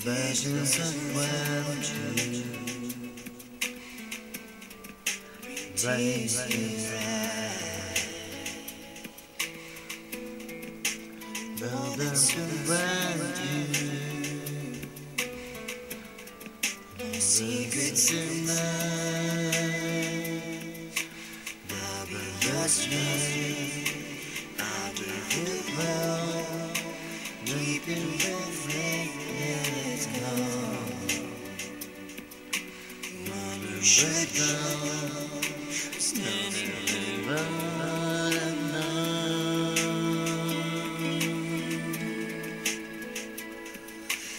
Visions of gratitude, raise your eyes, buildings around you, secrets in life, marvelous dreams, out of your love, weeping with it's gone. Mother should go, standing alone alone.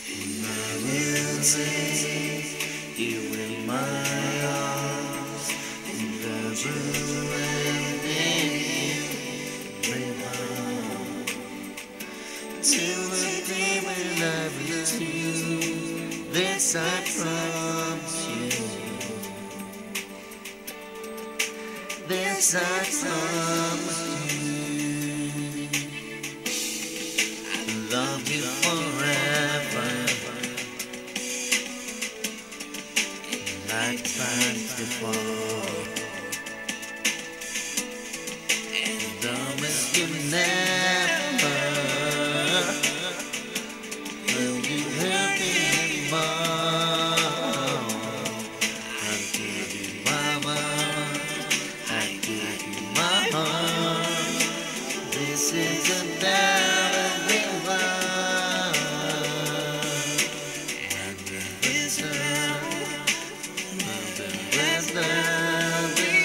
And I will take you in my arms, and love you and bring home till the day when I reach you. This I promise you. This I promise you. I'll love you forever, like times before. And promise you never will you hurt me anymore. I'll give you my heart, I'll give you my heart. This is a diamond in love. And this love, this love, this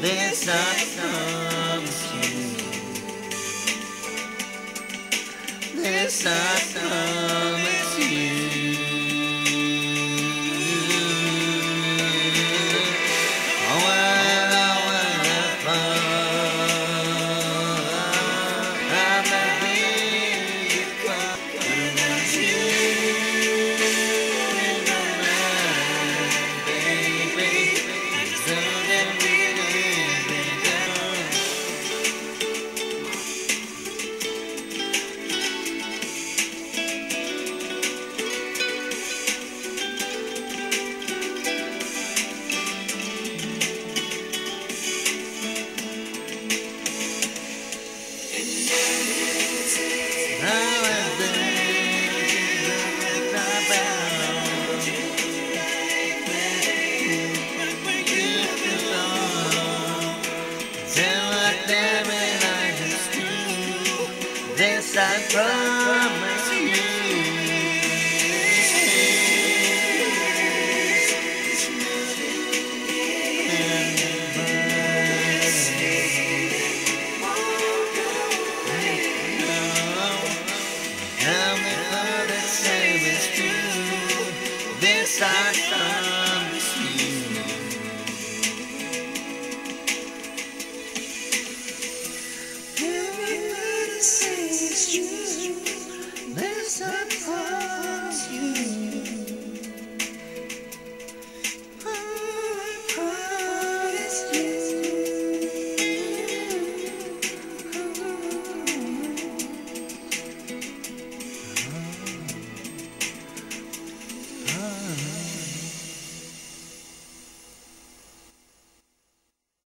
this I promise you. This I promise you. Oh, when I fall, I'm not here to cry. Without you in my mind, baby, so that we this I promise.